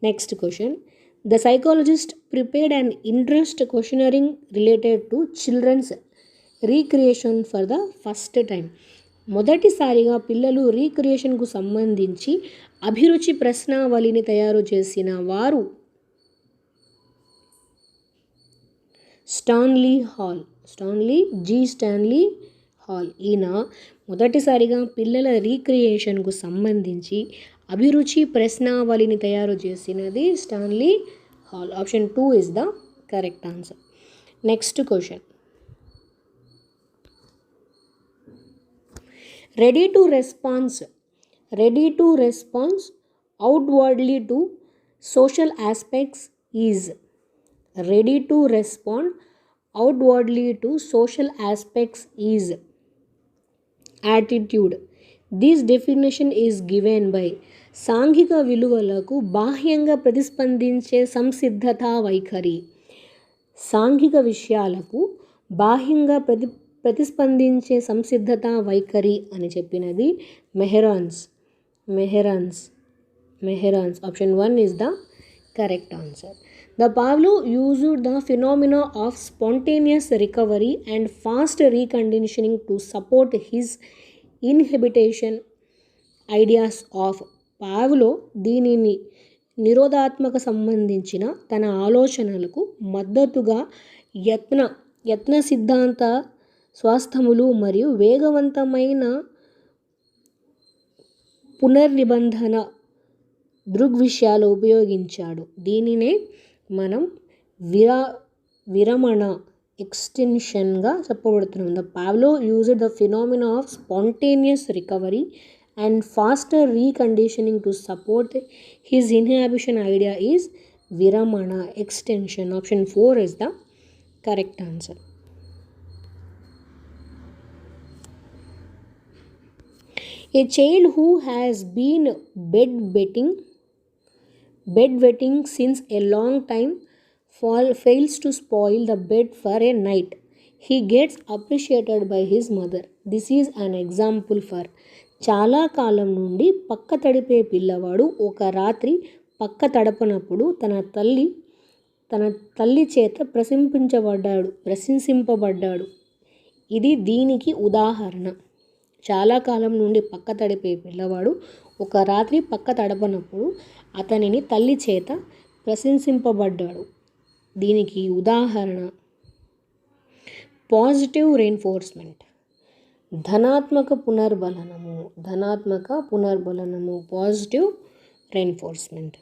Next question. The psychologist prepared an interest questionnaire related to children's recreation for the first time. మొదటిసారిగా పిల్లలు రీక్రియేషన్కు సంబంధించి అభిరుచి ప్రశ్నావళిని తయారు చేసిన వారు స్టాన్లీ హాల్. ఈయన మొదటిసారిగా పిల్లల రీక్రియేషన్కు సంబంధించి అభిరుచి ప్రశ్నావళిని తయారు చేసినది Stanley hall. Option 2 is the correct answer. Next question. Ready to respond outwardly to social aspects is. Ready to respond outwardly to social aspects is attitude. This definition is given by సాంఘిక విలువలకు బాహ్యంగా ప్రతిస్పందించే సంసిద్ధతా వైఖరి. సాంఘిక విషయాలకు బాహ్యంగా ప్రతిస్పందించే సంసిద్ధతా వైఖరి అని చెప్పినది Mehrens. Option 1 is the correct answer. The Pavlov used the phenomena of spontaneous recovery and fast reconditioning to support his inhibition ideas of. Pavlo దీనిని నిరోధాత్మక సంబంధించిన తన ఆలోచనలకు మద్దతుగా యత్న సిద్ధాంత స్వాస్థములు మరియు వేగవంతమైన పునర్నిబంధన దృగ్విషయాలు ఉపయోగించాడు. దీనినే మనం విరమణ ఎక్స్టెన్షన్గా చెప్పబడుతున్నాం. The Pavlov used the phenomena of spontaneous recovery and faster reconditioning to support his inhibition idea is viramana extension. Option 4 is the correct answer. A child who has been bedwetting since a long time fails to spoil the bed for a night. He gets appreciated by his mother. This is an example for. చాలా కాలం నుండి పక్క తడిపే పిల్లవాడు ఒక రాత్రి పక్క తడపనప్పుడు తన తల్లి చేత ప్రశంసింపబడ్డాడు. ఇది దీనికి ఉదాహరణ. చాలా కాలం నుండి పక్క తడిపే పిల్లవాడు ఒక రాత్రి పక్క తడపనప్పుడు అతనిని తల్లి చేత ప్రశంసింపబడ్డాడు. దీనికి ఉదాహరణ పాజిటివ్ రెయిన్ఫోర్స్మెంట్. ధనాత్మక పునర్బలనము పాజిటివ్ రెయిన్ఫోర్స్మెంట్.